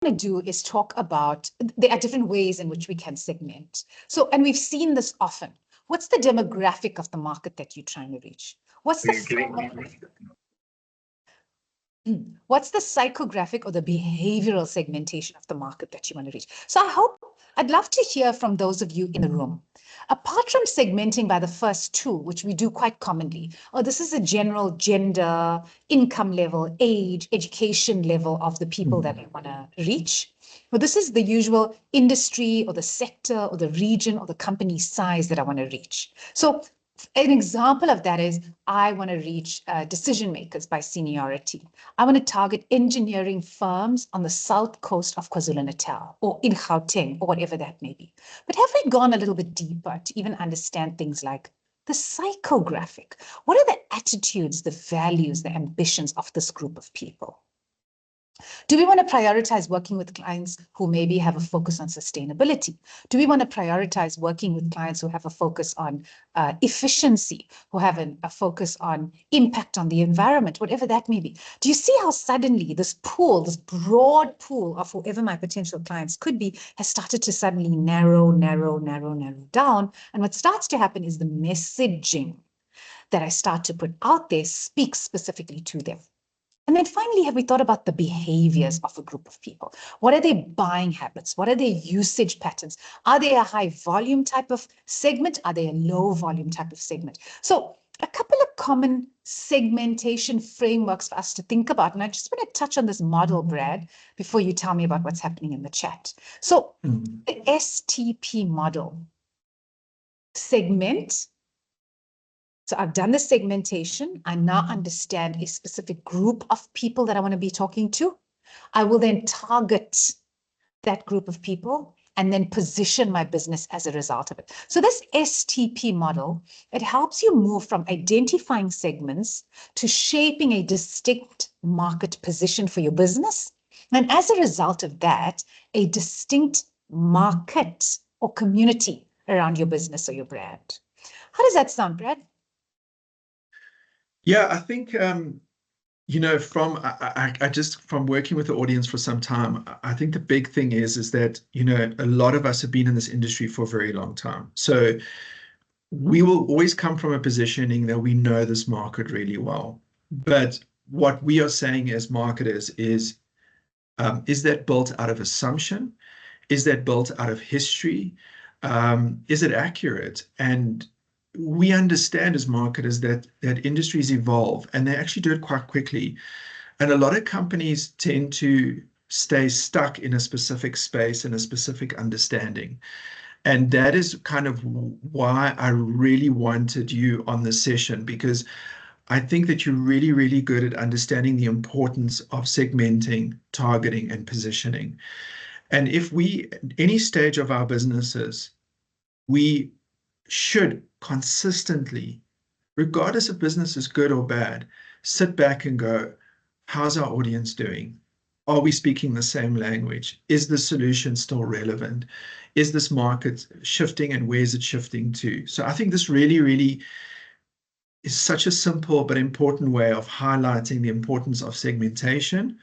to do is talk about, there are different ways in which we can segment. So, and we've seen this often. What's the demographic of the market that you're trying to reach? What's the psychographic or the behavioral segmentation of the market that you want to reach? So I'd love to hear from those of you in the room. Apart from segmenting by the first two, which we do quite commonly, this is a general gender, income level, age, education level of the people that we want to reach. Well, this is the usual industry or the sector or the region or the company size that I want to reach. So an example of that is I want to reach decision makers by seniority. I want to target engineering firms on the south coast of KwaZulu-Natal or in Gauteng or whatever that may be. But have we gone a little bit deeper to even understand things like the psychographic? What are the attitudes, the values, the ambitions of this group of people? Do we want to prioritize working with clients who maybe have a focus on sustainability? Do we want to prioritize working with clients who have a focus on efficiency, who have a focus on impact on the environment, whatever that may be? Do you see how suddenly this pool, this broad pool of whoever my potential clients could be, has started to suddenly narrow down? And what starts to happen is the messaging that I start to put out there speaks specifically to them. And then finally, have we thought about the behaviors of a group of people? What are their buying habits? What are their usage patterns? Are they a high volume type of segment? Are they a low volume type of segment? So a couple of common segmentation frameworks for us to think about. And I just want to touch on this model, Brad, before you tell me about what's happening in the chat. So the STP model, segment. So I've done the segmentation. I now understand a specific group of people that I want to be talking to. I will then target that group of people and then position my business as a result of it. So this STP model, it helps you move from identifying segments to shaping a distinct market position for your business. And as a result of that, a distinct market or community around your business or your brand. How does that sound, Brad? Yeah, I think, you know, from working with the audience for some time, I think the big thing is that, you know, a lot of us have been in this industry for a very long time. So we will always come from a positioning that we know this market really well. But what we are saying as marketers is that built out of assumption? Is that built out of history? Is it accurate? And we understand as marketers that industries evolve, and they actually do it quite quickly. And a lot of companies tend to stay stuck in a specific space and a specific understanding. And that is kind of why I really wanted you on this session, because I think that you're really, really good at understanding the importance of segmenting, targeting, and positioning. And if we, any stage of our businesses, we should consistently, regardless if business is good or bad, sit back and go, how's our audience doing? Are we speaking the same language? Is the solution still relevant? Is this market shifting, and where is it shifting to? So I think this really, really is such a simple but important way of highlighting the importance of segmentation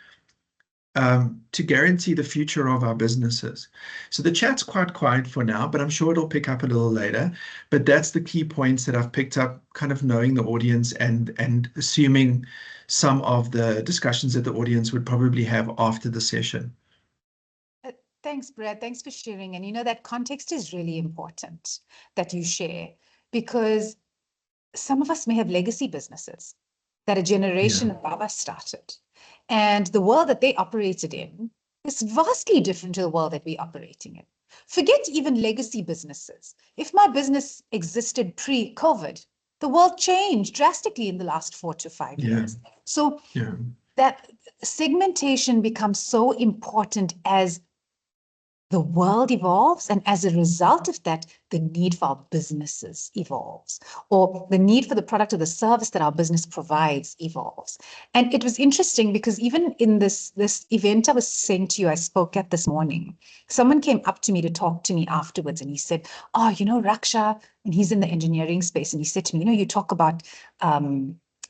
to guarantee the future of our businesses. So the chat's quite quiet for now, but I'm sure it'll pick up a little later. But that's the key points that I've picked up, kind of knowing the audience and assuming some of the discussions that the audience would probably have after the session. Thanks, Brad. Thanks for sharing. And you know, that context is really important that you share, because some of us may have legacy businesses that a generation above us started. And the world that they operated in is vastly different to the world that we're operating in. Forget even legacy businesses. If my business existed pre-COVID, the world changed drastically in the last 4 to 5 years. So that segmentation becomes so important as the world evolves, and as a result of that, the need for our businesses evolves, or the need for the product or the service that our business provides evolves. And it was interesting because even in this event I was saying to you, I spoke at this morning, someone came up to me to talk to me afterwards, and he said, oh, you know, Raksha, and he's in the engineering space, and he said to me, you know, you talk about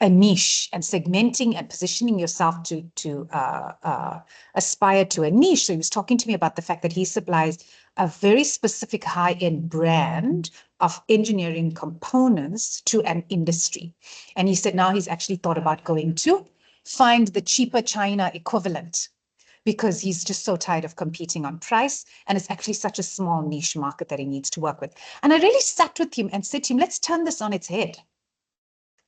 a niche and segmenting and positioning yourself to aspire to a niche. So he was talking to me about the fact that he supplies a very specific high-end brand of engineering components to an industry. And he said now he's actually thought about going to find the cheaper China equivalent, because he's just so tired of competing on price. And it's actually such a small niche market that he needs to work with. And I really sat with him and said to him, let's turn this on its head.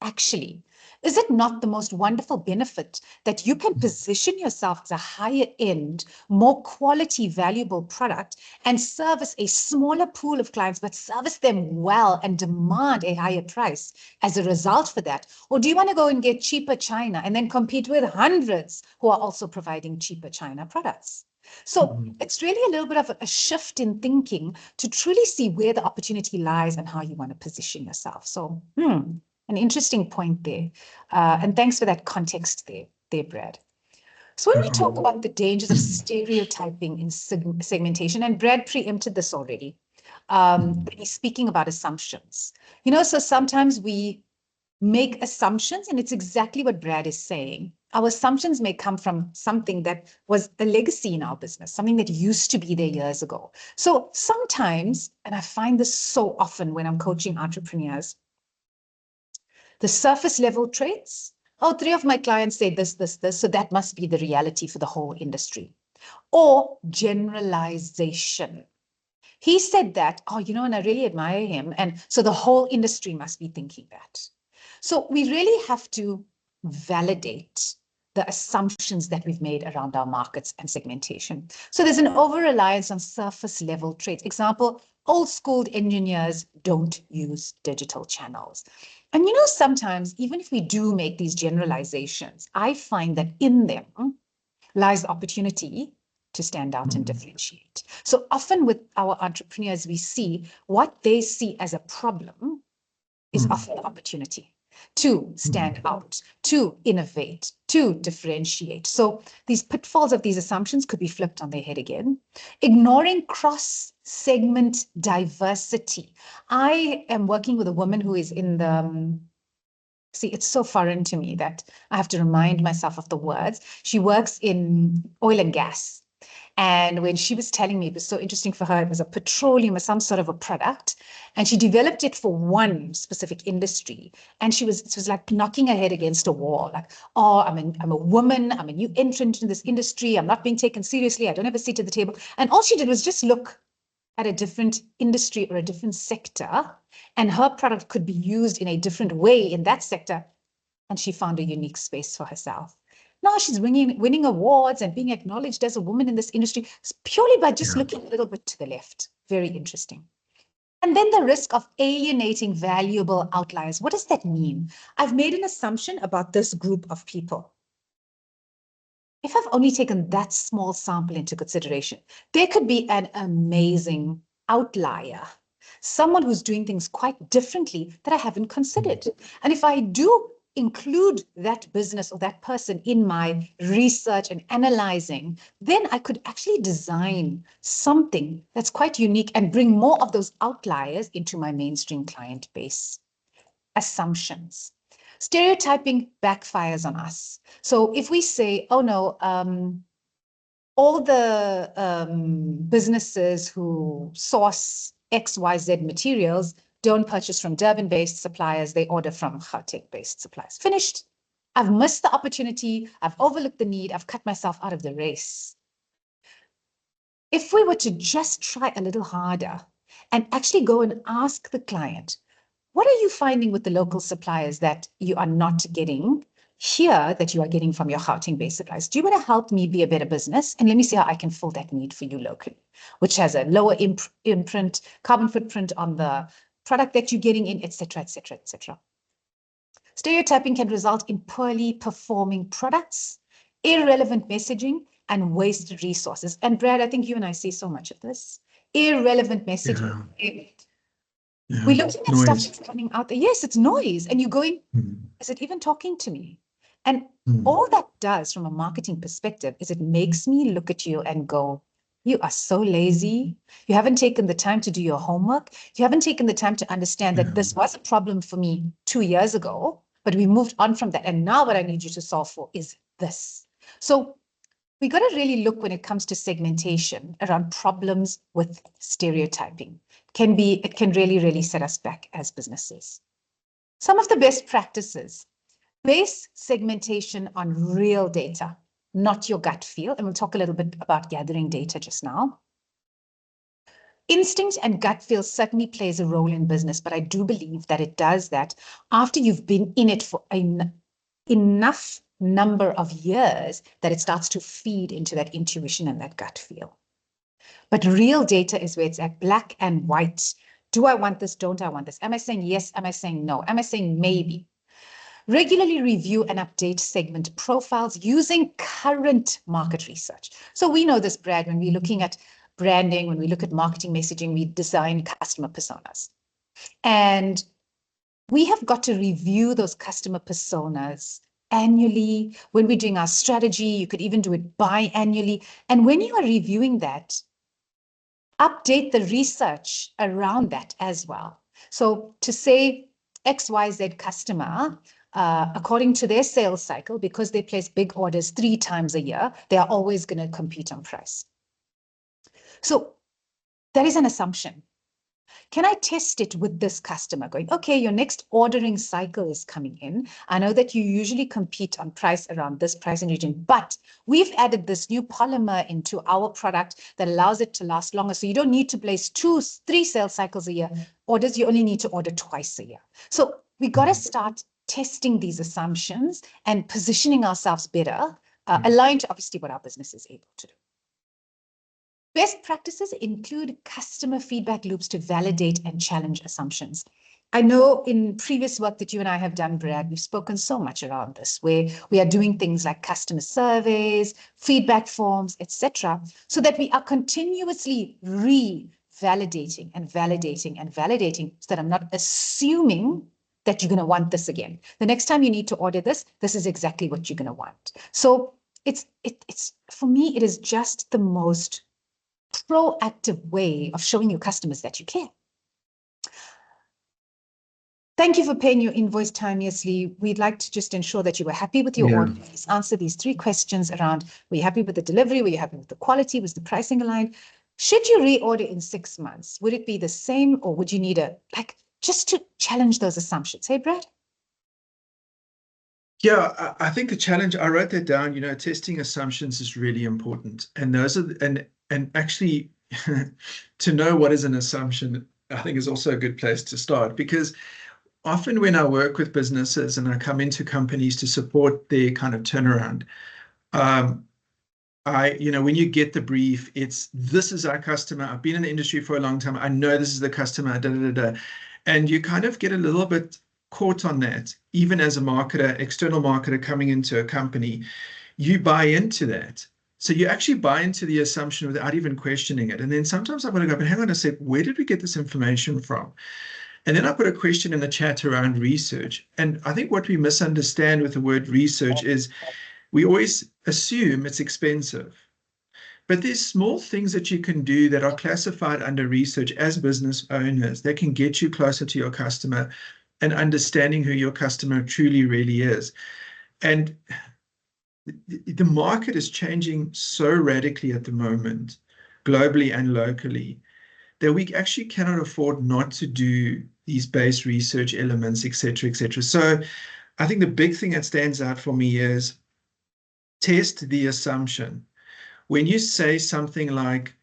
Actually, is it not the most wonderful benefit that you can position yourself as a higher end, more quality, valuable product and service a smaller pool of clients, but service them well and demand a higher price as a result for that? Or do you want to go and get cheaper China and then compete with hundreds who are also providing cheaper China products? So it's really a little bit of a shift in thinking to truly see where the opportunity lies and how you want to position yourself. So, an interesting point there. And thanks for that context there, Brad. So when we talk about the dangers of stereotyping in segmentation, and Brad preempted this already, when he's speaking about assumptions. So sometimes we make assumptions, and it's exactly what Brad is saying. Our assumptions may come from something that was a legacy in our business, something that used to be there years ago. So sometimes, and I find this so often when I'm coaching entrepreneurs, the surface level traits. Oh, 3 of my clients say this, so that must be the reality for the whole industry. Or generalization. He said that, and I really admire him. And so the whole industry must be thinking that. So we really have to validate the assumptions that we've made around our markets and segmentation. So there's an over-reliance on surface level traits. Example, old-schooled engineers don't use digital channels. And sometimes, even if we do make these generalizations, I find that in them lies the opportunity to stand out and differentiate. So often with our entrepreneurs, we see what they see as a problem is often the opportunity to stand out, to innovate, to differentiate. So these pitfalls of these assumptions could be flipped on their head again. Ignoring cross-segment diversity. I am working with a woman who is in the see, it's so foreign to me that I have to remind myself of the words. She works in oil and gas. And when she was telling me, it was so interesting for her, it was a petroleum or some sort of a product. And she developed it for one specific industry. And it was like knocking her head against a wall. Like, I'm a woman, I'm a new entrant in this industry, I'm not being taken seriously, I don't have a seat at the table. And all she did was just look at a different industry or a different sector, and her product could be used in a different way in that sector, and she found a unique space for herself. Now she's winning awards and being acknowledged as a woman in this industry purely by just looking a little bit to the left. Very interesting. And then the risk of alienating valuable outliers. What does that mean? I've made an assumption about this group of people. If I've only taken that small sample into consideration, there could be an amazing outlier, someone who's doing things quite differently that I haven't considered. And if I do include that business or that person in my research and analyzing, then I could actually design something that's quite unique and bring more of those outliers into my mainstream client base. Assumptions. Stereotyping backfires on us. So if we say, oh no, all the businesses who source XYZ materials don't purchase from Durban-based suppliers, they order from Gauteng-based suppliers. Finished. I've missed the opportunity, I've overlooked the need, I've cut myself out of the race. If we were to just try a little harder and actually go and ask the client, what are you finding with the local suppliers that you are not getting here that you are getting from your Gauteng-based suppliers? Do you want to help me be a better business? And let me see how I can fill that need for you locally, which has a lower imprint, carbon footprint on the product that you're getting in, et cetera, et cetera, et cetera. Stereotyping can result in poorly performing products, irrelevant messaging, and wasted resources. And Brad, I think you and I see so much of this. Irrelevant messaging. We're looking at stuff that's coming out there. Yes, it's noise. And you're going, is it even talking to me? And all that does from a marketing perspective is it makes me look at you and go, you are so lazy. You haven't taken the time to do your homework. You haven't taken the time to understand that this was a problem for me 2 years ago, but we moved on from that. And now what I need you to solve for is this. So we got to really look when it comes to segmentation around problems with stereotyping. It can really, really set us back as businesses. Some of the best practices: base segmentation on real data, not your gut feel. And we'll talk a little bit about gathering data just now. Instinct and gut feel certainly plays a role in business, but I do believe that it does that after you've been in it for enough number of years that it starts to feed into that intuition and that gut feel. But real data is where it's at black and white. Do I want this? Don't I want this? Am I saying yes? Am I saying no? Am I saying maybe? Regularly review and update segment profiles using current market research. So we know this, Brad, when we're looking at branding, when we look at marketing messaging, we design customer personas. And we have got to review those customer personas annually. When we're doing our strategy, you could even do it biannually. And when you are reviewing that, update the research around that as well. So to say XYZ customer, according to their sales cycle, because they place big orders 3 times a year, they are always going to compete on price. So that is an assumption. Can I test it with this customer going, okay, your next ordering cycle is coming in. I know that you usually compete on price around this pricing region, but we've added this new polymer into our product that allows it to last longer. So you don't need to place 2-3 sales cycles a year. Orders, you only need to order twice a year. So we got to start testing these assumptions and positioning ourselves better, aligned to obviously what our business is able to do. Best practices include customer feedback loops to validate and challenge assumptions. I know in previous work that you and I have done, Brad, we've spoken so much around this, where we are doing things like customer surveys, feedback forms, etc., so that we are continuously validating and validating and validating, so that I'm not assuming that you're going to want this again. The next time you need to order this, this is exactly what you're going to want. So it's for me, it is just the most proactive way of showing your customers that you care. Thank you for paying your invoice timeously. We'd like to just ensure that you were happy with your order. Please answer these 3 questions around: were you happy with the delivery? Were you happy with the quality? Was the pricing aligned? Should you reorder in 6 months? Would it be the same, or would you need just to challenge those assumptions? Hey, Brad? Yeah, I think the challenge, I wrote that down, testing assumptions is really important. And those are, and actually to know what is an assumption, I think is also a good place to start, because often when I work with businesses and I come into companies to support their kind of turnaround, when you get the brief, it's, this is our customer. I've been in the industry for a long time. I know this is the customer, and you kind of get a little bit caught on that. Even as a marketer, external marketer coming into a company, you buy into that. So you actually buy into the assumption without even questioning it. And then sometimes I want to go, but hang on a sec, where did we get this information from? And then I put a question in the chat around research. And I think what we misunderstand with the word research is we always assume it's expensive. But there's small things that you can do that are classified under research as business owners that can get you closer to your customer and understanding who your customer truly really is. And the market is changing so radically at the moment, globally and locally, that we actually cannot afford not to do these base research elements, et cetera, et cetera. So I think the big thing that stands out for me is test the assumption. When you say something like,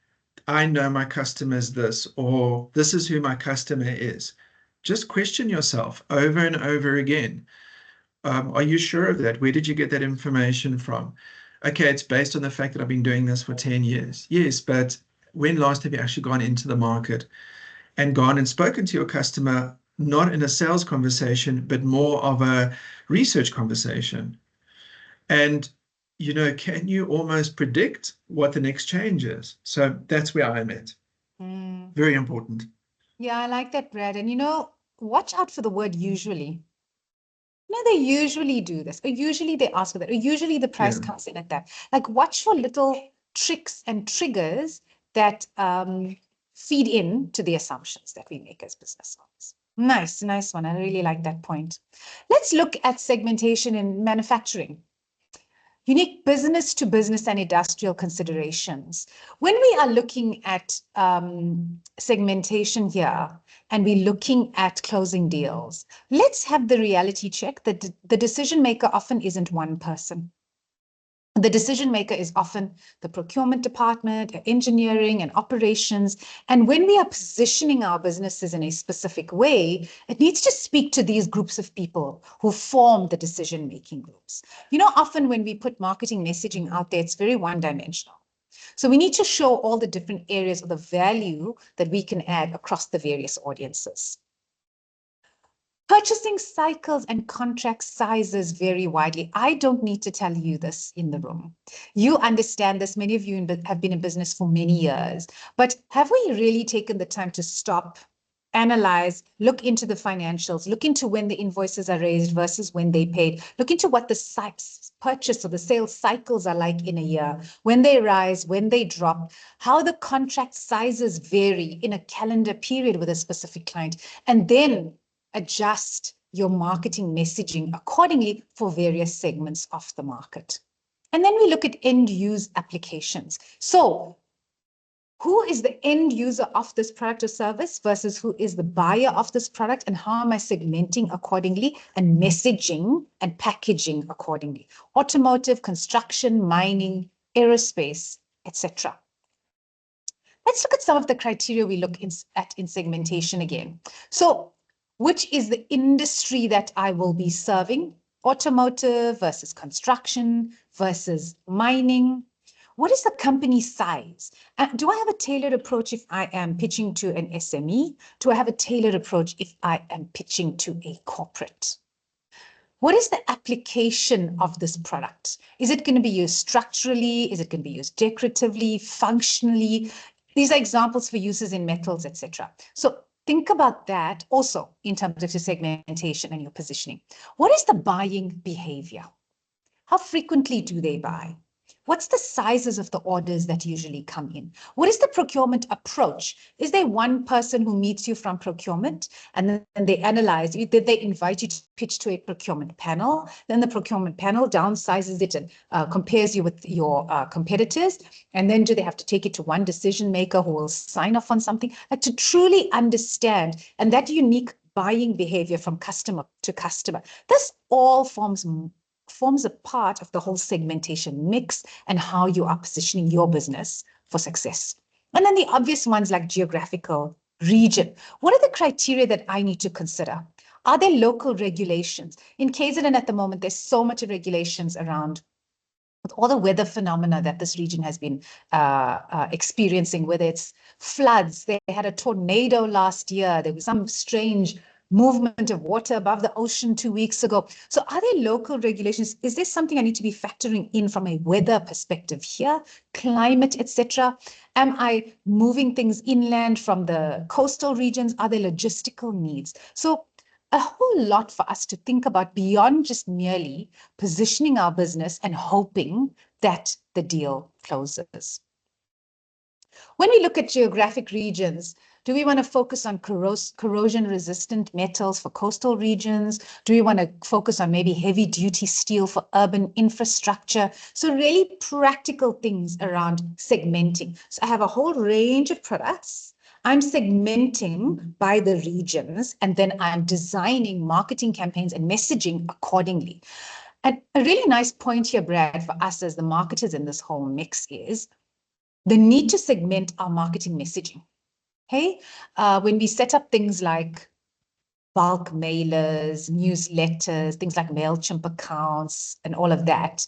I know my customer is this, or this is who my customer is, just question yourself over and over again. Are you sure of that? Where did you get that information from? Okay, it's based on the fact that I've been doing this for 10 years. Yes, but when last have you actually gone into the market and gone and spoken to your customer, not in a sales conversation, but more of a research conversation? And, can you almost predict what the next change is? So that's where I'm at. Very important. Yeah, I like that, Brad. And, watch out for the word usually. They usually do this, or usually they ask for that, or usually the price comes in at that. Like, watch for little tricks and triggers that feed in to the assumptions that we make as business owners. Nice one. I really like that point. Let's look at segmentation in manufacturing. Unique business to business and industrial considerations. When we are looking at segmentation here and we're looking at closing deals, let's have the reality check that the decision maker often isn't one person. The decision maker is often the procurement department, engineering, and operations. And when we are positioning our businesses in a specific way, it needs to speak to these groups of people who form the decision-making groups. You know, often when we put marketing messaging out there, it's very one-dimensional. So we need to show all the different areas of the value that we can add across the various audiences. Purchasing cycles and contract sizes vary widely. I don't need to tell you this in the room. You understand this. Many of you have been in business for many years. But have we really taken the time to stop, analyze, look into the financials, look into when the invoices are raised versus when they paid, look into what the purchase or the sales cycles are like in a year, when they rise, when they drop, how the contract sizes vary in a calendar period with a specific client, and then adjust your marketing messaging accordingly for various segments of the market. And then we look at end use applications. So who is the end user of this product or service versus who is the buyer of this product, and how am I segmenting accordingly and messaging and packaging accordingly? Automotive, construction, mining, aerospace, etc. Let's look at some of the criteria we look at in segmentation again. So which is the industry that I will be serving? Automotive versus construction versus mining. What is the company size? Do I have a tailored approach if I am pitching to an SME? Do I have a tailored approach if I am pitching to a corporate? What is the application of this product? Is it going to be used structurally? Is it going to be used decoratively, functionally? These are examples for uses in metals, etc. So think about that also in terms of your segmentation and your positioning. What is the buying behavior? How frequently do they buy? What's the sizes of the orders that usually come in? What is the procurement approach? Is there one person who meets you from procurement and then they analyze you? Did they invite you to pitch to a procurement panel? Then the procurement panel downsizes it and compares you with your competitors. And then do they have to take it to one decision maker who will sign off on something? Like, to truly understand, and that unique buying behavior from customer to customer. This all forms a part of the whole segmentation mix and how you are positioning your business for success. And then the obvious ones like geographical region. What are the criteria that I need to consider? Are there local regulations? In KZN at the moment, there's so much regulations around with all the weather phenomena that this region has been experiencing, whether it's floods. They had a tornado last year. There was some strange movement of water above the ocean 2 weeks ago. So are there local regulations? Is there something I need to be factoring in from a weather perspective here, climate, etc.? Am I moving things inland from the coastal regions? Are there logistical needs? So a whole lot for us to think about beyond just merely positioning our business and hoping that the deal closes. When we look at geographic regions, do we want to focus on corrosion-resistant metals for coastal regions? Do we want to focus on maybe heavy-duty steel for urban infrastructure? So really practical things around segmenting. So I have a whole range of products. I'm segmenting by the regions, and then I'm designing marketing campaigns and messaging accordingly. And a really nice point here, Brad, for us as the marketers in this whole mix is the need to segment our marketing messaging. Okay, when we set up things like bulk mailers, newsletters, things like MailChimp accounts, and all of that,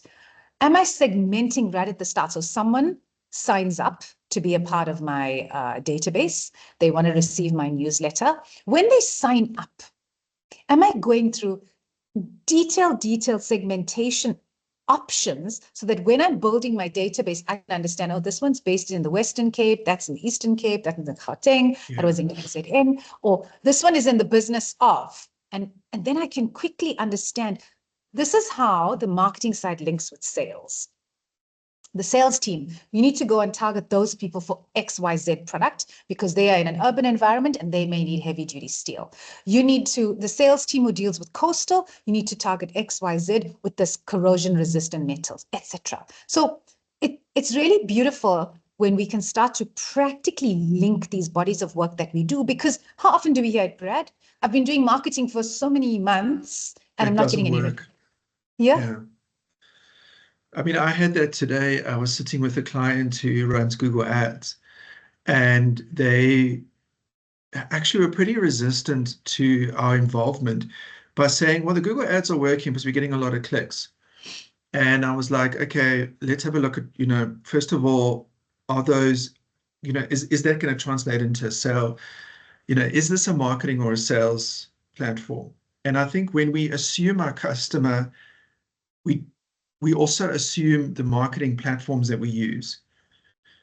am I segmenting right at the start? So someone signs up to be a part of my database. They want to receive my newsletter. When they sign up, am I going through detailed segmentation options so that when I'm building my database, I can understand, oh, this one's based in the Western Cape, that's in the Eastern Cape, that's in the Gauteng, that was in KZN, or this one is in the business of, and then I can quickly understand, this is how the marketing side links with sales. The sales team, you need to go and target those people for XYZ product because they are in an urban environment and they may need heavy duty steel. The sales team who deals with coastal, you need to target XYZ with this corrosion resistant metals, etc. So it's really beautiful when we can start to practically link these bodies of work that we do, because how often do we hear it, Brad? I've been doing marketing for so many months and I'm not getting any work. Yeah. I mean, I had that today. I was sitting with a client who runs Google Ads, and they actually were pretty resistant to our involvement by saying, well, the Google Ads are working because we're getting a lot of clicks. And I was like, okay, let's have a look at, first of all, are those, is that going to translate into a sale? Is this a marketing or a sales platform? And I think when we assume our customer, we also assume the marketing platforms that we use.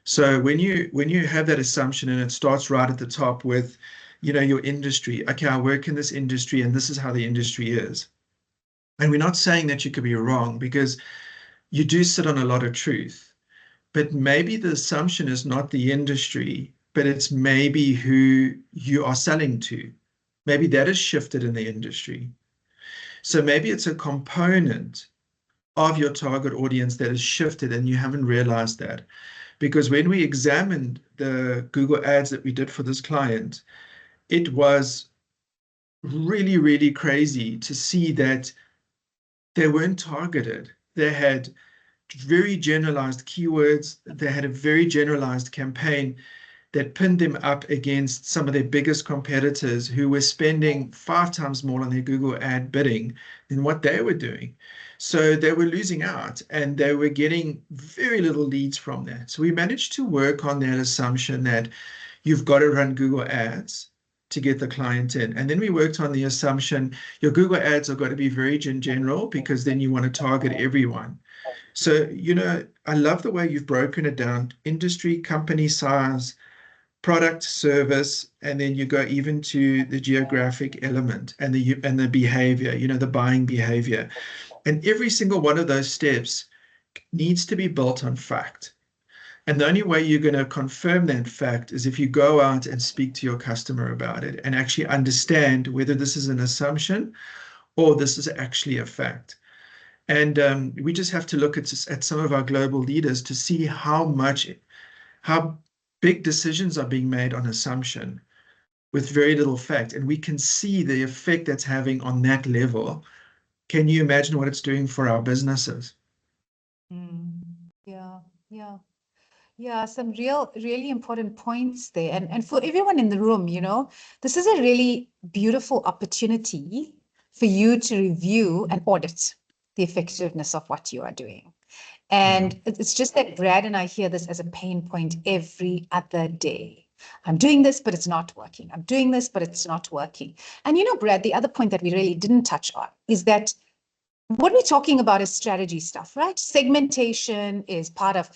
So when you have that assumption and it starts right at the top with, your industry, okay, I work in this industry and this is how the industry is. And we're not saying that you could be wrong, because you do sit on a lot of truth, but maybe the assumption is not the industry, but it's maybe who you are selling to. Maybe that is shifted in the industry. So maybe it's a component of your target audience that has shifted and you haven't realized that. Because when we examined the Google Ads that we did for this client, it was really, really crazy to see that they weren't targeted. They had very generalized keywords. They had a very generalized campaign that pinned them up against some of their biggest competitors who were spending 5 times more on their Google ad bidding than what they were doing. So they were losing out and they were getting very little leads from that. So we managed to work on that assumption that you've got to run Google ads to get the client in. And then we worked on the assumption your Google ads have got to be very general, because then you want to target everyone. So, I love the way you've broken it down: industry, company size, product, service, and then you go even to the geographic element and the behavior, the buying behavior. And every single one of those steps needs to be built on fact. And the only way you're going to confirm that fact is if you go out and speak to your customer about it and actually understand whether this is an assumption or this is actually a fact. And we just have to look at some of our global leaders to see how big decisions are being made on assumption with very little fact. And we can see the effect that's having on that level. Can you imagine what it's doing for our businesses? Yeah, some really important points there. And for everyone in the room, this is a really beautiful opportunity for you to review and audit the effectiveness of what you are doing. And it's just that Brad and I hear this as a pain point every other day. I'm doing this, but it's not working. I'm doing this, but it's not working. And Brad, the other point that we really didn't touch on is that what we're talking about is strategy stuff, right? Segmentation is part of,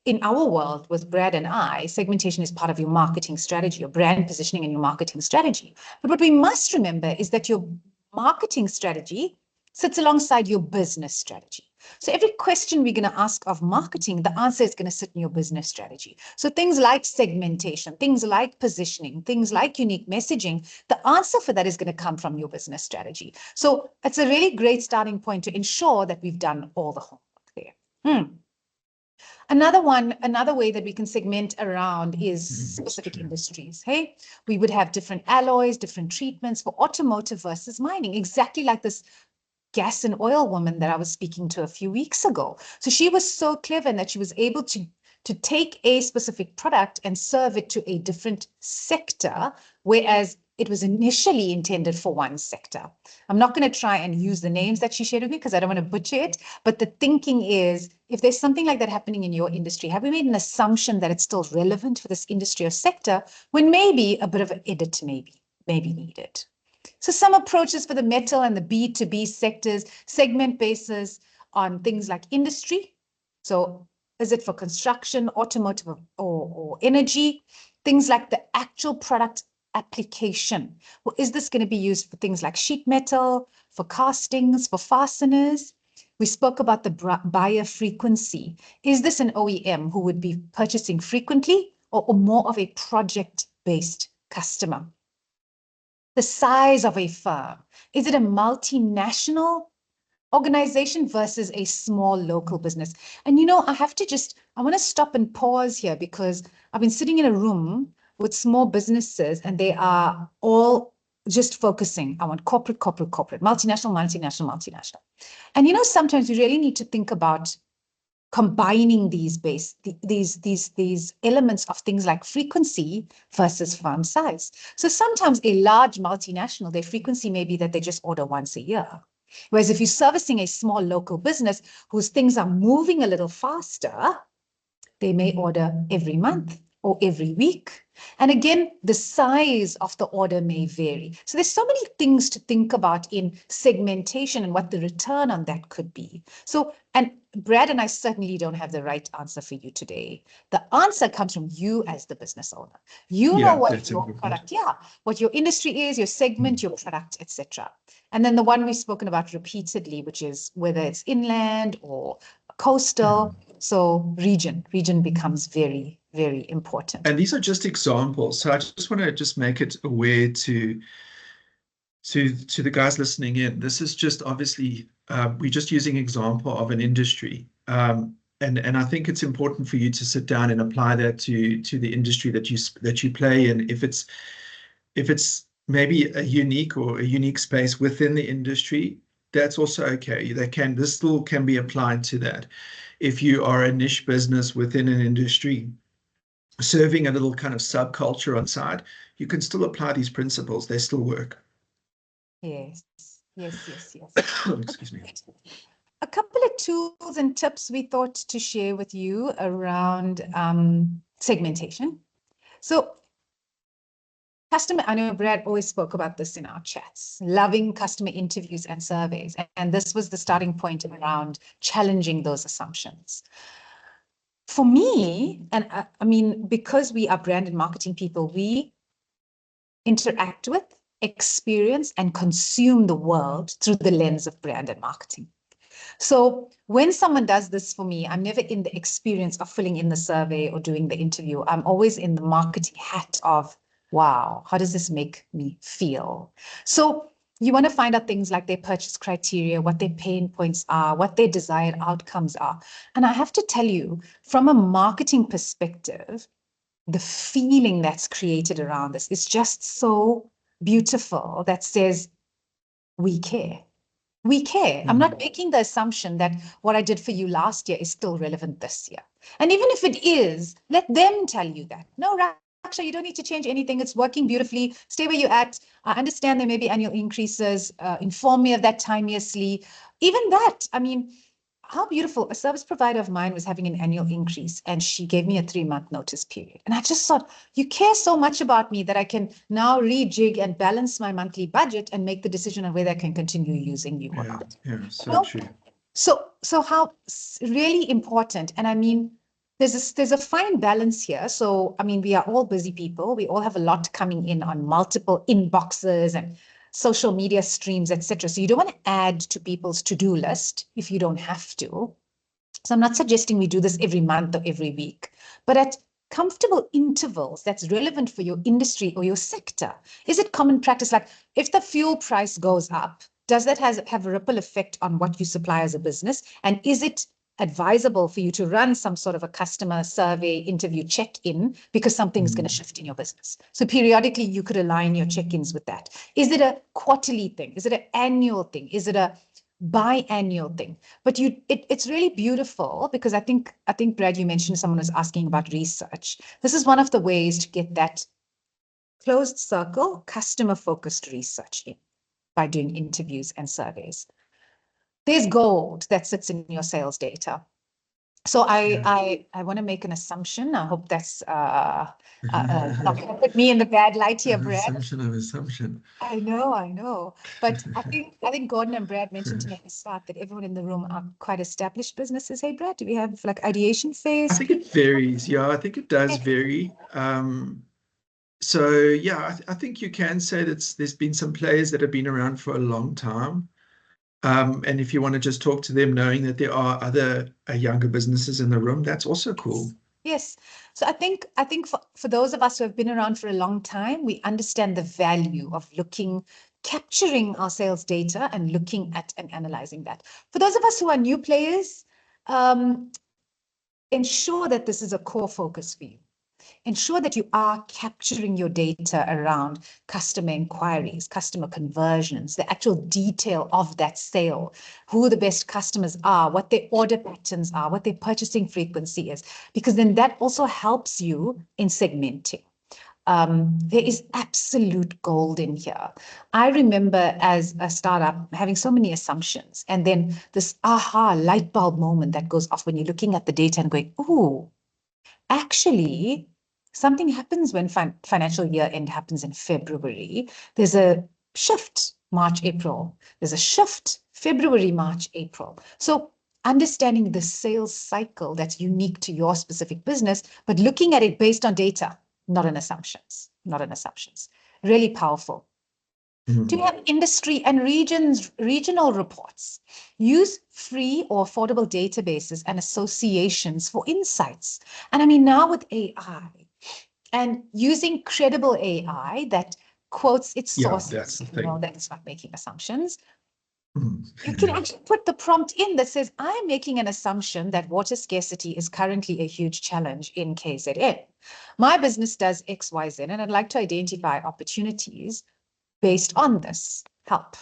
in our world with Brad and I, segmentation is part of your marketing strategy, your brand positioning and your marketing strategy. But what we must remember is that your marketing strategy sits alongside your business strategy. So every question we're going to ask of marketing, the answer is going to sit in your business strategy. So things like segmentation, things like positioning, things like unique messaging, the answer for that is going to come from your business strategy. So it's a really great starting point to ensure that we've done all the homework there. Another way that we can segment around is specific industries. Hey, we would have different alloys, different treatments for automotive versus mining, exactly like this gas and oil woman that I was speaking to a few weeks ago. So she was so clever in that she was able to take a specific product and serve it to a different sector, whereas it was initially intended for one sector. I'm not going to try and use the names that she shared with me because I don't want to butcher it, but the thinking is, if there's something like that happening in your industry, have we made an assumption that it's still relevant for this industry or sector when maybe a bit of an edit may be needed? So some approaches for the metal and the B2B sectors, segment basis on things like industry. So is it for construction, automotive, or energy? Things like the actual product application. Well, is this going to be used for things like sheet metal, for castings, for fasteners? We spoke about the buyer frequency. Is this an OEM who would be purchasing frequently or more of a project-based customer? The size of a firm. Is it a multinational organization versus a small local business? And I want to stop and pause here because I've been sitting in a room with small businesses and they are all just focusing. I want corporate, multinational, multinational, multinational. And sometimes we really need to think about combining these elements of things like frequency versus firm size. So sometimes a large multinational, their frequency may be that they just order once a year. Whereas if you're servicing a small local business whose things are moving a little faster, they may order every month or every week. And again, the size of the order may vary. So there's so many things to think about in segmentation and what the return on that could be. So, and Brad and I certainly don't have the right answer for you today. The answer comes from you as the business owner. You know what your product, what your industry is, your segment, your product, etc. And then the one we've spoken about repeatedly, which is whether it's inland or coastal. So region becomes very, very important. And these are just examples. So I just want to just make it aware to the guys listening in. This is just obviously we're just using example of an industry. And I think it's important for you to sit down and apply that to the industry that you play in. If it's maybe a unique space within the industry, that's also okay. This still can be applied to that. If you are a niche business within an industry, serving a little kind of subculture on side, you can still apply these principles. They still work. Yes. Excuse me. A couple of tools and tips we thought to share with you around segmentation. So I know Brad always spoke about this in our chats, loving customer interviews and surveys. And this was the starting point around challenging those assumptions. For me, and I mean, because we are brand and marketing people, we interact with, experience, and consume the world through the lens of brand and marketing. So when someone does this for me, I'm never in the experience of filling in the survey or doing the interview. I'm always in the marketing hat of, wow, how does this make me feel? So you want to find out things like their purchase criteria, what their pain points are, what their desired outcomes are. And I have to tell you, from a marketing perspective, the feeling that's created around this is just so beautiful that says, we care. We care. I'm not making the assumption that what I did for you last year is still relevant this year. And even if it is, let them tell you that. No, Raksha, you don't need to change anything. It's working beautifully. Stay where you're at. I understand there may be annual increases. Inform me of that timeously. Even that, I mean, how beautiful. A service provider of mine was having an annual increase and she gave me a 3-month notice period. And I just thought, you care so much about me that I can now rejig and balance my monthly budget and make the decision on whether I can continue using you or not. Yeah, so true. So how really important. And I mean, there's a fine balance here. So, I mean, we are all busy people. We all have a lot coming in on multiple inboxes and social media streams, etc. So you don't want to add to people's to-do list if you don't have to. So I'm not suggesting we do this every month or every week, but at comfortable intervals that's relevant for your industry or your sector. Is it common practice? Like if the fuel price goes up, does that have a ripple effect on what you supply as a business? And is it advisable for you to run some sort of a customer survey interview check-in because something is going to shift in your business? So periodically you could align your check-ins with that. Is it a quarterly thing? Is it an annual thing? Is it a biannual thing? But it's really beautiful because I think Brad, you mentioned someone was asking about research. This is one of the ways to get that closed circle, customer-focused research in by doing interviews and surveys. There's gold that sits in your sales data. So I want to make an assumption. I hope that's not going to put me in the bad light here, Brad. Assumption. I know. But I think Gordon and Brad mentioned to me at the start that everyone in the room are quite established businesses. Hey, Brad, do we have like ideation phase? I think it varies. Yeah, I think it does vary. So yeah, I think you can say that there's been some players that have been around for a long time. And if you want to just talk to them, knowing that there are other younger businesses in the room, that's also cool. Yes. So I think for those of us who have been around for a long time, we understand the value of capturing our sales data and looking at and analyzing that. For those of us who are new players, um, ensure that this is a core focus for you. Ensure that you are capturing your data around customer inquiries, customer conversions, the actual detail of that sale, who the best customers are, what their order patterns are, what their purchasing frequency is, because then that also helps you in segmenting. There is absolute gold in here. I remember as a startup having so many assumptions, and then this aha light bulb moment that goes off when you're looking at the data and going, ooh, actually, something happens when financial year end happens in February. There's a shift March, April. There's a shift February, March, April. So understanding the sales cycle that's unique to your specific business, but looking at it based on data, not on assumptions, not on assumptions. Really powerful. Do you have industry and regional reports? Use free or affordable databases and associations for insights. And I mean, now with AI and using credible AI that quotes its Yeah, sources, that's the thing. that it's not making assumptions. Mm. You can actually put the prompt in that says, I'm making an assumption that water scarcity is currently a huge challenge in KZN. My business does X, Y, Z, and I'd like to identify opportunities based on this help.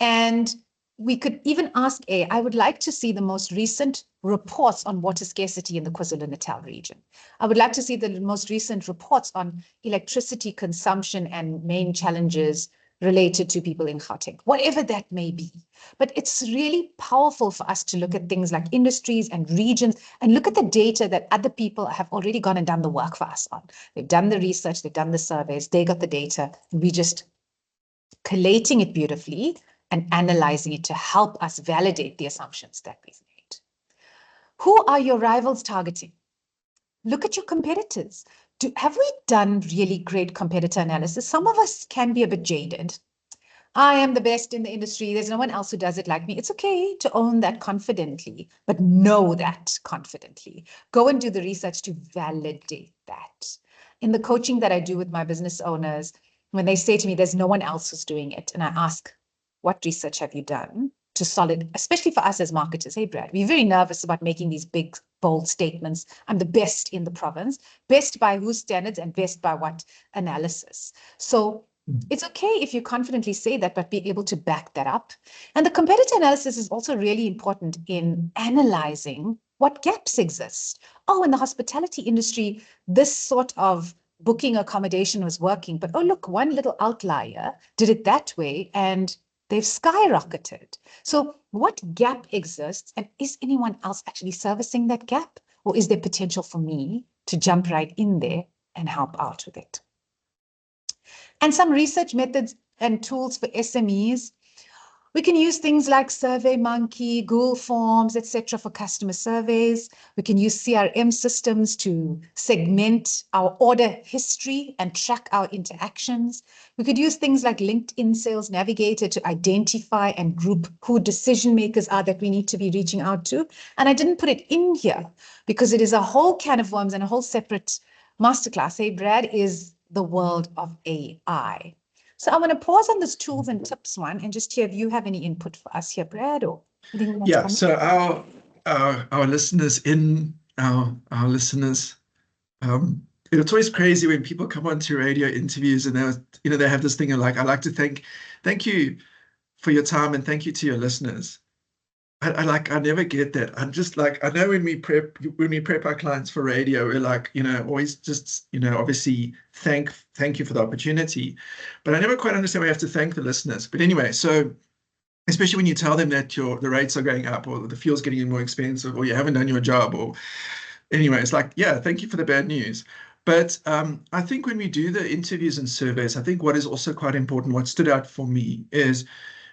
And we could even ask I would like to see the most recent reports on water scarcity in the KwaZulu-Natal region. I would like to see the most recent reports on electricity consumption and main challenges related to people in Gauteng, whatever that may be. But it's really powerful for us to look at things like industries and regions and look at the data that other people have already gone and done the work for us on. They've done the research, they've done the surveys, they got the data, and we just collating it beautifully and analyzing it to help us validate the assumptions that we've made. Who are your rivals targeting? Look at your competitors. Have we done really great competitor analysis? Some of us can be a bit jaded. I am the best in the industry. There's no one else who does it like me. It's okay to own that confidently, but know that confidently. Go and do the research to validate that. In the coaching that I do with my business owners, when they say to me, there's no one else who's doing it, and I ask, what research have you done to solid, especially for us as marketers? Hey, Brad, we're very nervous about making these big, bold statements. I'm the best in the province, best by whose standards and best by what analysis. So it's okay if you confidently say that, but be able to back that up. And the competitor analysis is also really important in analyzing what gaps exist. Oh, in the hospitality industry, this sort of booking accommodation was working, but oh, look, one little outlier did it that way and they've skyrocketed. So what gap exists, and is anyone else actually servicing that gap? Or is there potential for me to jump right in there and help out with it? And some research methods and tools for SMEs. We can use things like SurveyMonkey, Google Forms, etc. for customer surveys. We can use CRM systems to segment our order history and track our interactions. We could use things like LinkedIn Sales Navigator to identify and group who decision makers are that we need to be reaching out to. And I didn't put it in here because it is a whole can of worms and a whole separate masterclass. Hey, Brad, is the world of AI. So I'm going to pause on this tools and tips one and just hear if you have any input for us here, Brad, or anything you want to Yeah, comment. so our listeners our listeners, it's always crazy when people come onto radio interviews and they have this thing of like, I like to thank you for your time and thank you to your listeners. I never get that. I'm just like, I know when we prep our clients for radio, we're like, always just, obviously thank you for the opportunity. But I never quite understand why you have to thank the listeners. But anyway, so especially when you tell them that the rates are going up or the fuel's getting more expensive or you haven't done your job or anyway, it's like, yeah, thank you for the bad news. But I think when we do the interviews and surveys, I think what is also quite important, what stood out for me is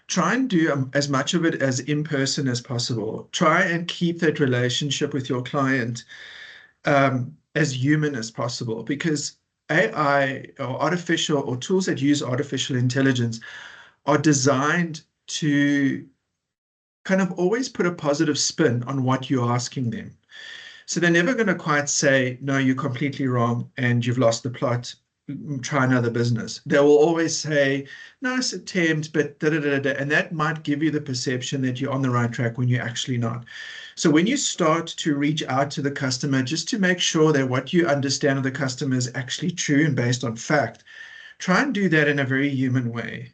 try and do as much of it as in person as possible. Try and keep that relationship with your client as human as possible, because AI or artificial or tools that use artificial intelligence are designed to kind of always put a positive spin on what you're asking them. So they're never going to quite say, no, you're completely wrong and you've lost the plot. Try another business. They will always say, nice attempt, but da da da da. And that might give you the perception that you're on the right track when you're actually not. So when you start to reach out to the customer, just to make sure that what you understand of the customer is actually true and based on fact, try and do that in a very human way.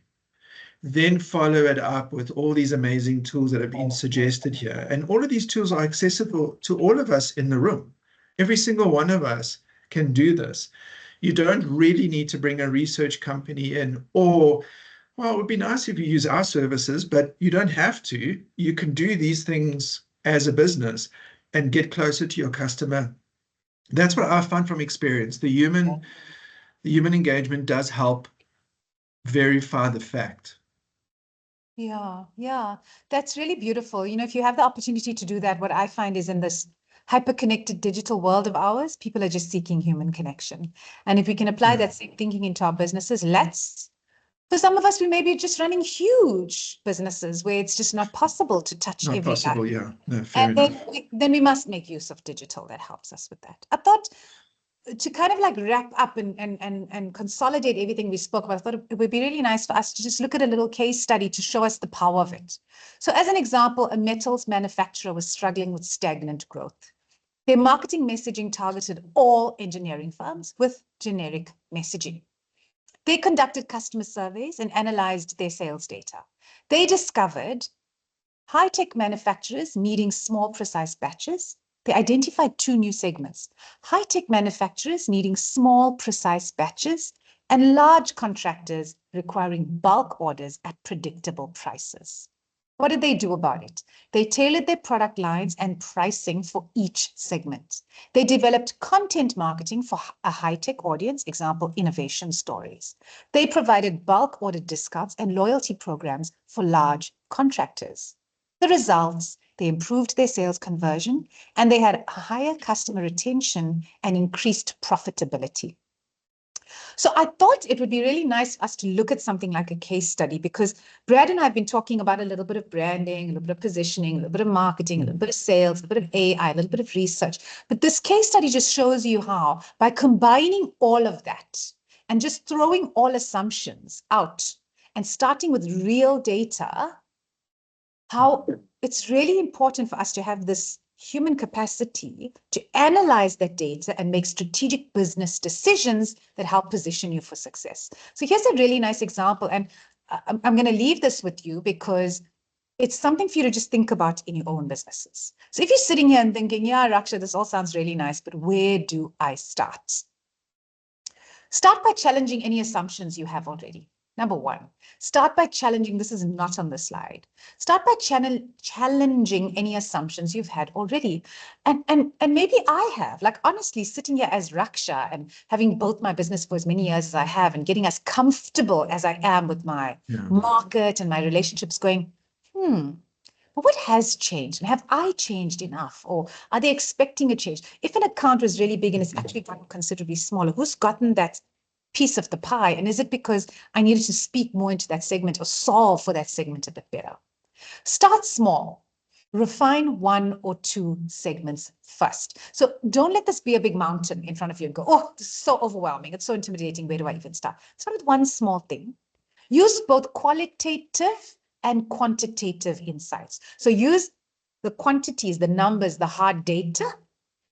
Then follow it up with all these amazing tools that have been suggested here. And all of these tools are accessible to all of us in the room. Every single one of us can do this. You don't really need to bring a research company in, or, well, it would be nice if you use our services, but you don't have to. You can do these things as a business and get closer to your customer. That's what I find from experience. The human engagement does help verify the fact. Yeah, that's really beautiful. If you have the opportunity to do that, what I find is in this hyper-connected digital world of ours, people are just seeking human connection. And if we can apply that same thinking into our businesses, for some of us, we may be just running huge businesses where it's just not possible to touch Not every possible, life. yeah. No, fair enough. Then we must make use of digital that helps us with that. I thought to kind of like wrap up and consolidate everything we spoke about, I thought it would be really nice for us to just look at a little case study to show us the power of it. So as an example, a metals manufacturer was struggling with stagnant growth. Their marketing messaging targeted all engineering firms with generic messaging. They conducted customer surveys and analyzed their sales data. They discovered high-tech manufacturers needing small, precise batches. They identified two new segments: high-tech manufacturers needing small, precise batches, and large contractors requiring bulk orders at predictable prices. What did they do about it? They tailored their product lines and pricing for each segment. They developed content marketing for a high-tech audience, example, innovation stories. They provided bulk order discounts and loyalty programs for large contractors. The results, they improved their sales conversion, and they had higher customer retention and increased profitability. So I thought it would be really nice for us to look at something like a case study, because Brad and I have been talking about a little bit of branding, a little bit of positioning, a little bit of marketing, a little bit of sales, a little bit of AI, a little bit of research. But this case study just shows you how, by combining all of that and just throwing all assumptions out and starting with real data, how it's really important for us to have this human capacity to analyze that data and make strategic business decisions that help position you for success. So here's a really nice example, and I'm going to leave this with you because it's something for you to just think about in your own businesses. So if you're sitting here and thinking, yeah, Raksha, this all sounds really nice, but where do I start? Start by challenging any assumptions you have already. Number one, start by challenging, this is not on the slide. Start by challenging any assumptions you've had already. And maybe I have, like honestly, sitting here as Raksha and having built my business for as many years as I have and getting as comfortable as I am with my market and my relationships going, but what has changed? And have I changed enough? Or are they expecting a change? If an account was really big and it's actually gotten considerably smaller, who's gotten that piece of the pie? And is it because I needed to speak more into that segment or solve for that segment a bit better? Start small. Refine one or two segments first. So don't let this be a big mountain in front of you and go, oh, this is so overwhelming. It's so intimidating. Where do I even start? Start with one small thing. Use both qualitative and quantitative insights. So use the quantities, the numbers, the hard data,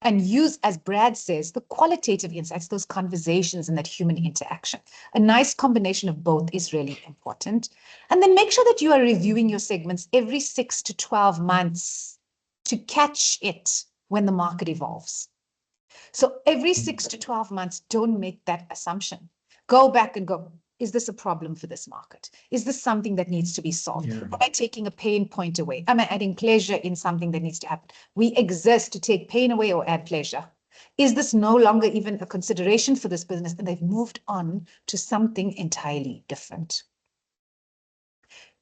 and use, as Brad says, the qualitative insights, those conversations and that human interaction. A nice combination of both is really important. And then make sure that you are reviewing your segments every 6 to 12 months to catch it when the market evolves. So every 6 to 12 months, don't make that assumption. Go back and go, is this a problem for this market? Is this something that needs to be solved? Am I taking a pain point away? Am I adding pleasure in something that needs to happen? We exist to take pain away or add pleasure. Is this no longer even a consideration for this business and they've moved on to something entirely different?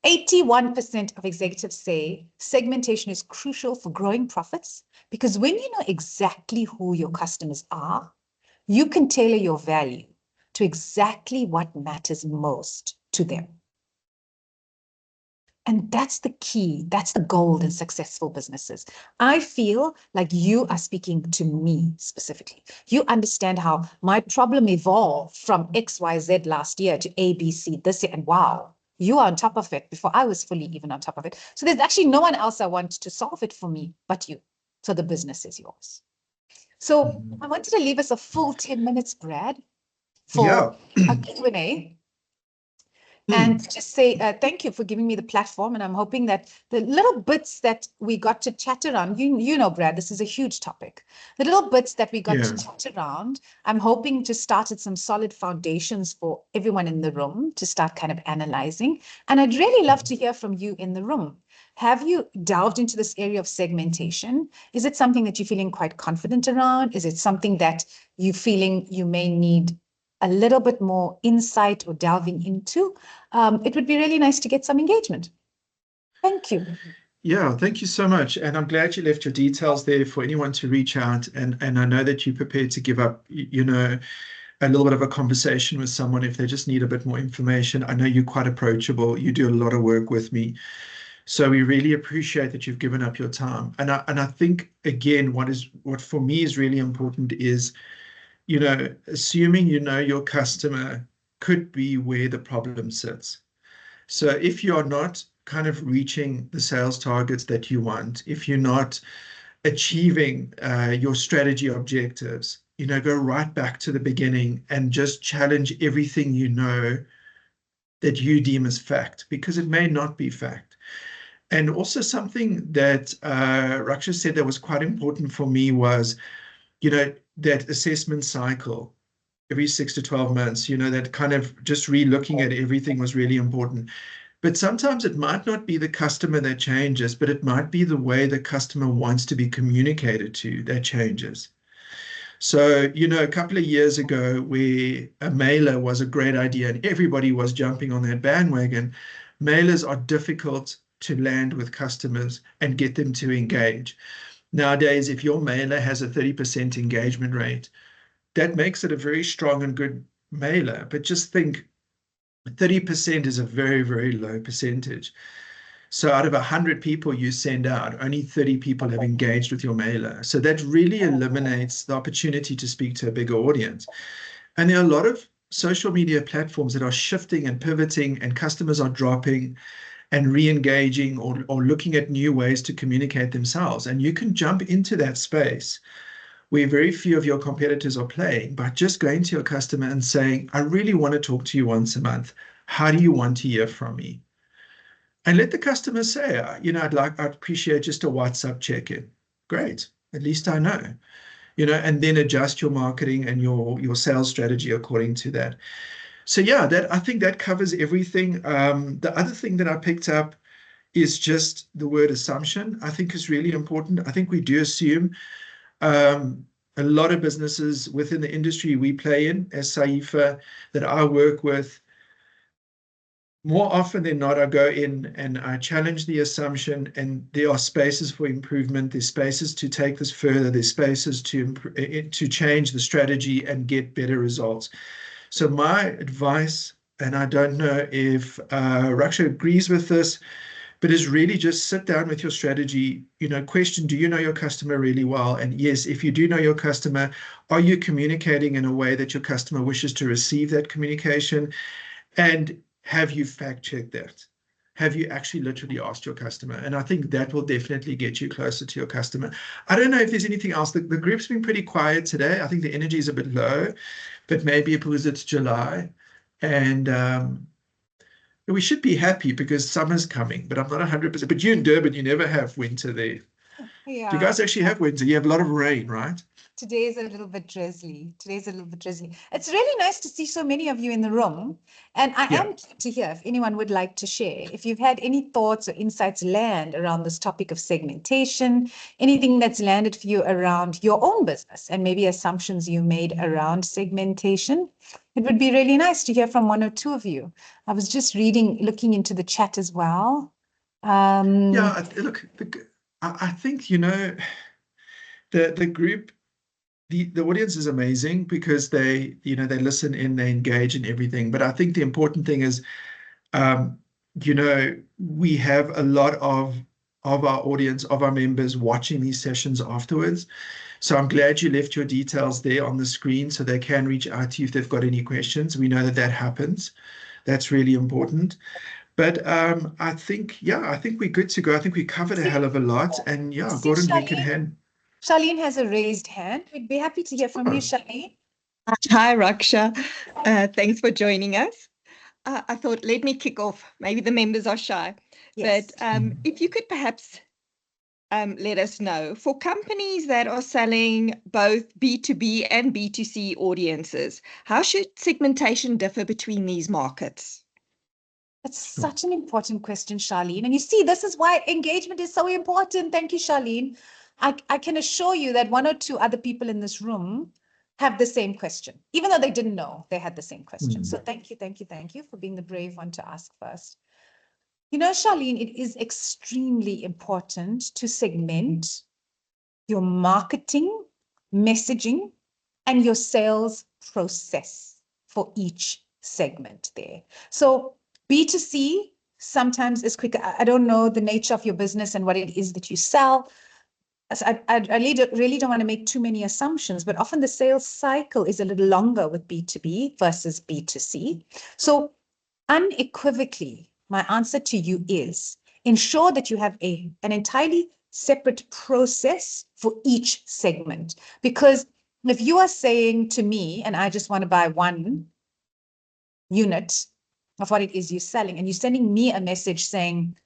81% of executives say segmentation is crucial for growing profits, because when you know exactly who your customers are, you can tailor your value to exactly what matters most to them. And that's the key. That's the gold in successful businesses. I feel like you are speaking to me specifically. You understand how my problem evolved from XYZ last year to ABC this year. And wow, you are on top of it before I was fully even on top of it. So there's actually no one else I want to solve it for me but you. So the business is yours. So I wanted to leave us a full 10 minutes, Brad, Yeah. for a Q&A. And just say thank you for giving me the platform. And I'm hoping that the little bits that we got to chat around, you know, Brad, this is a huge topic. The little bits that we got to chat around, I'm hoping to start at some solid foundations for everyone in the room to start kind of analyzing. And I'd really love to hear from you in the room. Have you delved into this area of segmentation? Is it something that you're feeling quite confident around? Is it something that you're feeling you may need a little bit more insight or delving into? It would be really nice to get some engagement. Thank you. Yeah, thank you so much. And I'm glad you left your details there for anyone to reach out. And I know that you're prepared to give up, you know, a little bit of a conversation with someone if they just need a bit more information. I know you're quite approachable. You do a lot of work with me. So we really appreciate that you've given up your time. And I think, again, what for me is really important is, you know, assuming you know your customer could be where the problem sits. So if you're not kind of reaching the sales targets that you want, if you're not achieving your strategy objectives, you know, go right back to the beginning and just challenge everything you know that you deem as fact, because it may not be fact. And also something that Raksha said that was quite important for me was, you know, that assessment cycle every 6 to 12 months, you know, that kind of just re-looking at everything was really important. But sometimes it might not be the customer that changes, but it might be the way the customer wants to be communicated to that changes. So, you know, a couple of years ago, where a mailer was a great idea and everybody was jumping on that bandwagon, mailers are difficult to land with customers and get them to engage. Nowadays, if your mailer has a 30% engagement rate, that makes it a very strong and good mailer. But just think, 30% is a very, very low percentage. So out of 100 people you send out, only 30 people have engaged with your mailer. So that really eliminates the opportunity to speak to a bigger audience. And there are a lot of social media platforms that are shifting and pivoting, and customers are dropping and re-engaging or looking at new ways to communicate themselves. And you can jump into that space where very few of your competitors are playing by just going to your customer and saying, I really want to talk to you once a month. How do you want to hear from me? And let the customer say, you know, I'd appreciate just a WhatsApp check-in. Great. At least I know, you know, and then adjust your marketing and your sales strategy according to that. So yeah, I think that covers everything. The other thing that I picked up is just the word assumption. I think is really important. I think we do assume. A lot of businesses within the industry we play in, as SAEFA, that I work with, more often than not, I go in and I challenge the assumption, and there are spaces for improvement. There's spaces to take this further. There's spaces to change the strategy and get better results. So my advice, and I don't know if Raksha agrees with this, but is really just sit down with your strategy, you know, question, do you know your customer really well? And yes, if you do know your customer, are you communicating in a way that your customer wishes to receive that communication? And have you fact-checked that? Have you actually literally asked your customer? And I think that will definitely get you closer to your customer. I don't know if there's anything else. The group's been pretty quiet today. I think the energy is a bit low, but maybe because it's July. And we should be happy because summer's coming, but I'm not 100%. But you in Durban, you never have winter there. Yeah. Do you guys actually have winter? You have a lot of rain, right? Today is a little bit drizzly. Today's a little bit drizzly. It's really nice to see so many of you in the room. And I am keen to hear if anyone would like to share. If you've had any thoughts or insights land around this topic of segmentation, anything that's landed for you around your own business and maybe assumptions you made around segmentation, it would be really nice to hear from one or two of you. I was just looking into the chat as well. Yeah, look, I think, you know, the group, the audience is amazing because they, you know, they listen in, they engage in everything. But I think the important thing is we have a lot of our audience, of our members watching these sessions afterwards. So I'm glad you left your details there on the screen so they can reach out to you if they've got any questions. We know that that happens. That's really important. But I think we're good to go. I think we covered a hell of a lot. And yeah, See, Gordon, you can hand. Charlene has a raised hand. We'd be happy to hear from you, Charlene. Hi, Raksha. Thanks for joining us. I thought, let me kick off. Maybe the members are shy. Yes. But if you could perhaps let us know, for companies that are selling both B2B and B2C audiences, how should segmentation differ between these markets? That's such an important question, Charlene. And you see, this is why engagement is so important. Thank you, Charlene. I can assure you that one or two other people in this room have the same question, even though they didn't know they had the same question. So thank you for being the brave one to ask first. Charlene, it is extremely important to segment your marketing, messaging, and your sales process for each segment there. So B2C sometimes is quicker. I don't know the nature of your business and what it is that you sell. I really don't want to make too many assumptions, but often the sales cycle is a little longer with B2B versus B2C. So unequivocally, my answer to you is ensure that you have an entirely separate process for each segment. Because if you are saying to me, and I just want to buy one unit of what it is you're selling, and you're sending me a message saying,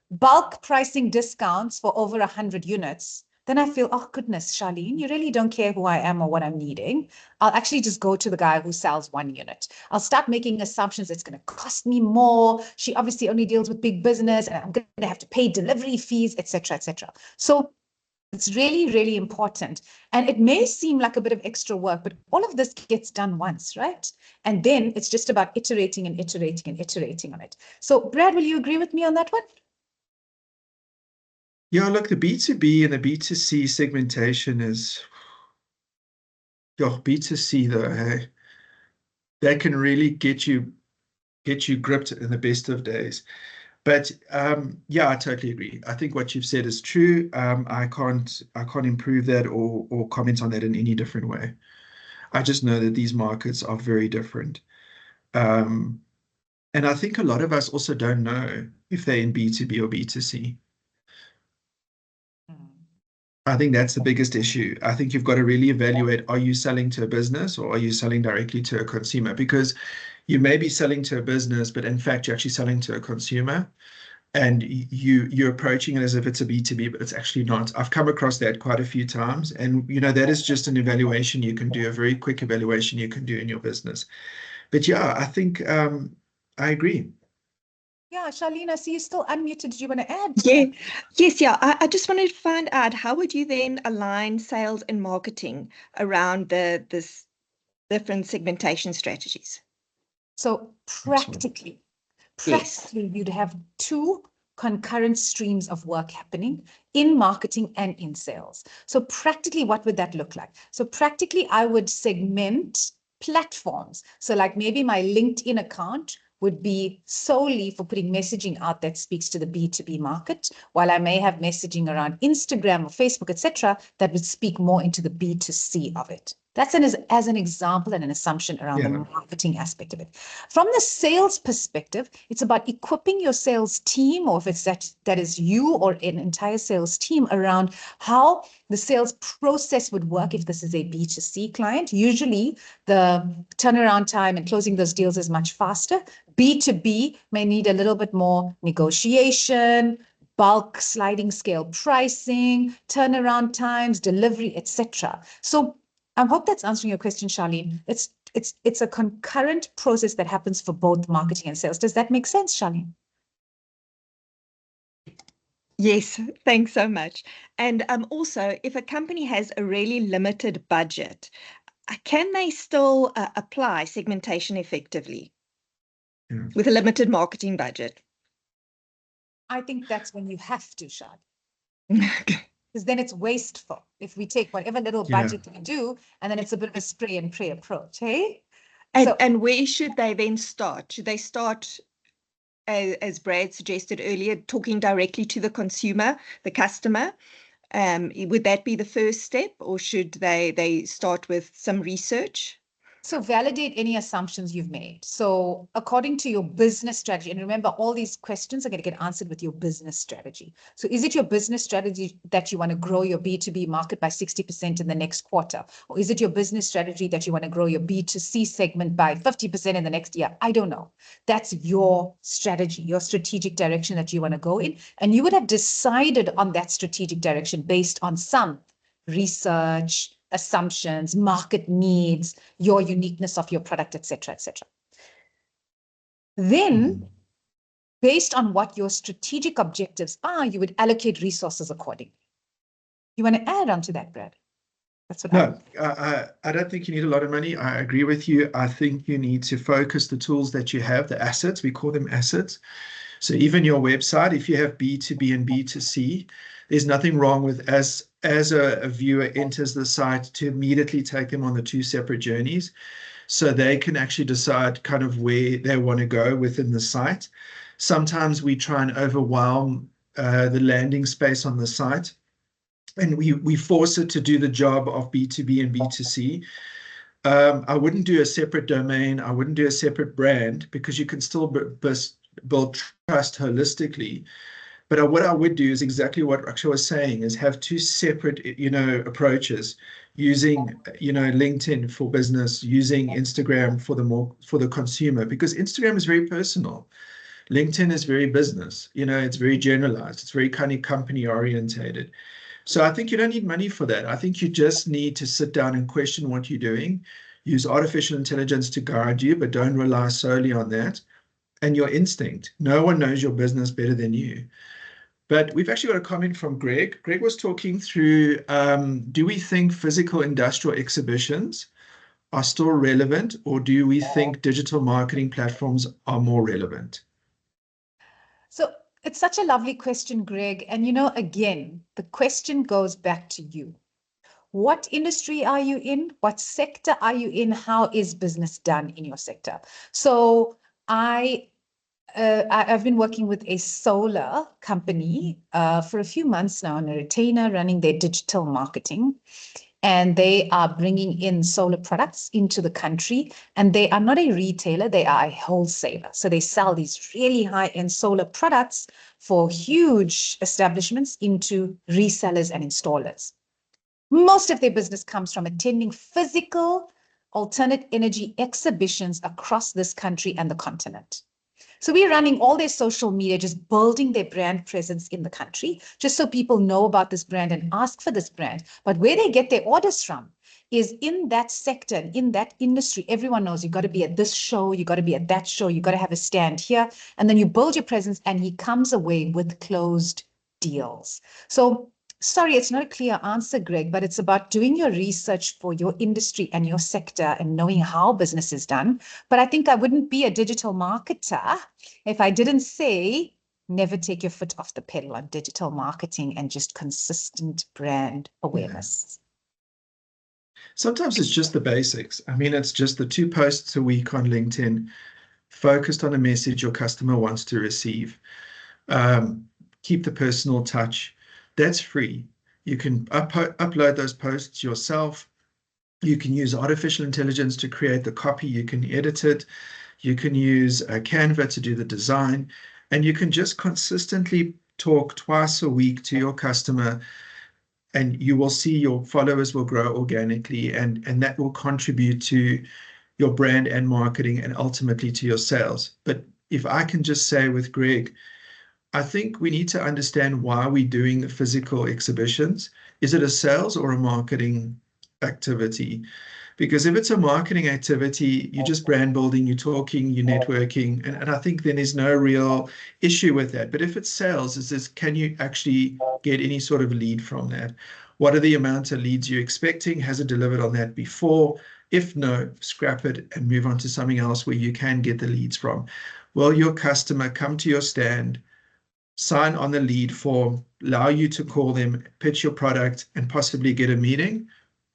bulk pricing discounts for over 100 units, then I feel, oh goodness, Charlene, you really don't care who I am or what I'm needing. I'll actually just go to the guy who sells one unit. I'll start making assumptions it's going to cost me more. She obviously only deals with big business and I'm going to have to pay delivery fees, etc., etc. So it's really, really important. And it may seem like a bit of extra work, but all of this gets done once, right? And then it's just about iterating and iterating and iterating on it. So Brad, will you agree with me on that one? Yeah, look, the B2B and the B2C segmentation is, B2C though, hey, that can really get you gripped in the best of days. But yeah, I totally agree. I think what you've said is true. I can't improve that or comment on that in any different way. I just know that these markets are very different. And I think a lot of us also don't know if they're in B2B or B2C. I think that's the biggest issue. I think you've got to really evaluate, are you selling to a business or are you selling directly to a consumer? Because you may be selling to a business, but in fact, you're actually selling to a consumer and you're approaching it as if it's a B2B, but it's actually not. I've come across that quite a few times. And, that is just an evaluation you can do, a very quick evaluation you can do in your business. But yeah, I think I agree. Yeah, Charlene, I see you still unmuted. Did you want to add? Yes. I just wanted to find out, how would you then align sales and marketing around this different segmentation strategies? So practically, Yes. you'd have two concurrent streams of work happening in marketing and in sales. So practically, what would that look like? So practically, I would segment platforms. So like maybe my LinkedIn account would be solely for putting messaging out that speaks to the B2B market, while I may have messaging around Instagram or Facebook, etc., that would speak more into the B2C of it. That's as an example and an assumption around the marketing aspect of it. From the sales perspective, it's about equipping your sales team, or if it's that is you or an entire sales team, around how the sales process would work if this is a B2C client. Usually the turnaround time and closing those deals is much faster. B2B may need a little bit more negotiation, bulk sliding scale pricing, turnaround times, delivery, etc. So I hope that's answering your question, Charlene. It's a concurrent process that happens for both marketing and sales. Does that make sense, Charlene? Yes, thanks so much. And also, if a company has a really limited budget, can they still apply segmentation effectively with a limited marketing budget? I think that's when you have to, Charlene. Because then it's wasteful if we take whatever little budget we do, and then it's a bit of a spray and pray approach, hey? And where should they then start? Should they start as Brad suggested earlier, talking directly to the consumer, the customer. Would that be the first step, or should they start with some research? So validate any assumptions you've made. So according to your business strategy, and remember, all these questions are going to get answered with your business strategy. So is it your business strategy that you want to grow your B2B market by 60% in the next quarter? Or is it your business strategy that you want to grow your B2C segment by 50% in the next year? I don't know. That's your strategy, your strategic direction that you want to go in. And you would have decided on that strategic direction based on some research, assumptions, market needs, your uniqueness of your product, etc., etc. Then, based on what your strategic objectives are, you would allocate resources accordingly. You want to add on to that, Brad? That's what No, I don't think you need a lot of money. I agree with you. I think you need to focus the tools that you have, the assets, we call them assets. So even your website, if you have B2B and B2C, there's nothing wrong with as a viewer enters the site to immediately take them on the two separate journeys, so they can actually decide kind of where they want to go within the site. Sometimes we try and overwhelm the landing space on the site, and we force it to do the job of B2B and B2C. I wouldn't do a separate domain. I wouldn't do a separate brand, because you can still build trust holistically. But what I would do is exactly what Raksha was saying, is have two separate, approaches, using, LinkedIn for business, using Instagram for the consumer, because Instagram is very personal. LinkedIn is very business, it's very generalized. It's very kind of company orientated. So I think you don't need money for that. I think you just need to sit down and question what you're doing, use artificial intelligence to guide you, but don't rely solely on that. And your instinct. No one knows your business better than you. But we've actually got a comment from Greg. Greg was talking through, do we think physical industrial exhibitions are still relevant, or do we think digital marketing platforms are more relevant? So it's such a lovely question, Greg. And, again, the question goes back to you. What industry are you in? What sector are you in? How is business done in your sector? So I've been working with a solar company for a few months now on a retainer running their digital marketing. And they are bringing in solar products into the country. And they are not a retailer, they are a wholesaler. So they sell these really high-end solar products for huge establishments into resellers and installers. Most of their business comes from attending physical alternate energy exhibitions across this country and the continent. So we're running all their social media, just building their brand presence in the country, just so people know about this brand and ask for this brand. But where they get their orders from is in that sector, in that industry. Everyone knows you've got to be at this show, you've got to be at that show, you've got to have a stand here. And then you build your presence and he comes away with closed deals. So sorry, it's not a clear answer, Greg, but it's about doing your research for your industry and your sector and knowing how business is done. But I think I wouldn't be a digital marketer if I didn't say never take your foot off the pedal on digital marketing and just consistent brand awareness. Sometimes it's just the basics. I mean, it's just the 2 posts a week on LinkedIn, focused on a message your customer wants to receive. Keep the personal touch. That's free. You can upload those posts yourself. You can use artificial intelligence to create the copy. You can edit it. You can use Canva to do the design. And you can just consistently talk twice a week to your customer, and you will see your followers will grow organically, and that will contribute to your brand and marketing and ultimately to your sales. But if I can just say with Greg, I think we need to understand why we're doing the physical exhibitions. Is it a sales or a marketing activity? Because if it's a marketing activity, you're just brand building, you're talking, you're networking, and I think then there's no real issue with that. But if it's sales, can you actually get any sort of lead from that? What are the amount of leads you're expecting? Has it delivered on that before? If no, scrap it and move on to something else where you can get the leads from. Will your customer come to your stand, sign on the lead form, allow you to call them, pitch your product, and possibly get a meeting?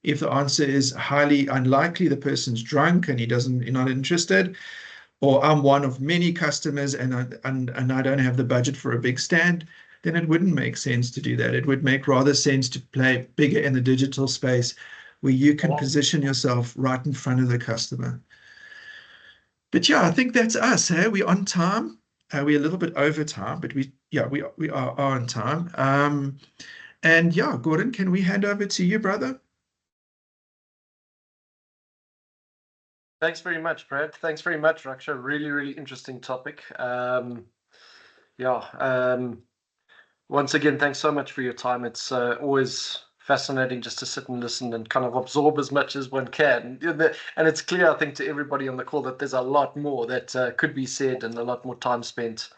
If the answer is highly unlikely, the person's drunk and you're not interested, or I'm one of many customers and I don't have the budget for a big stand, then it wouldn't make sense to do that. It would make rather sense to play bigger in the digital space where you can position yourself right in front of the customer. But yeah, I think that's us. Hey? We're on time. We're a little bit over time, but we are on time. And yeah, Gordon, can we hand over to you, brother? Thanks very much, Brad. Thanks very much, Raksha. Really, really interesting topic. Once again, thanks so much for your time. It's always fascinating just to sit and listen and kind of absorb as much as one can. And it's clear, I think, to everybody on the call that there's a lot more that could be said and a lot more time spent,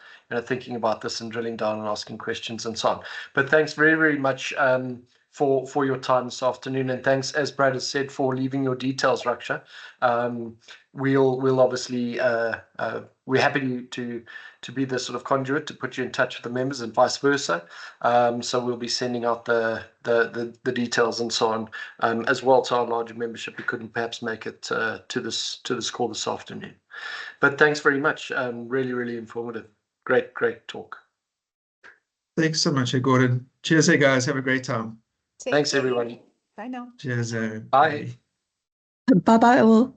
thinking about this and drilling down and asking questions and so on. But thanks very, very much for your time this afternoon, and thanks, as Brad has said, for leaving your details, Raksha. We'll obviously we're happy to be the sort of conduit to put you in touch with the members and vice versa. So we'll be sending out the details and so on, as well to our larger membership who couldn't perhaps make it to this call this afternoon. But thanks very much. Really, really informative. Great talk. Thanks so much, Gordon. Cheers, guys. Have a great time. Thanks, everyone. Bye now. Cheers. Bye. Bye-bye all.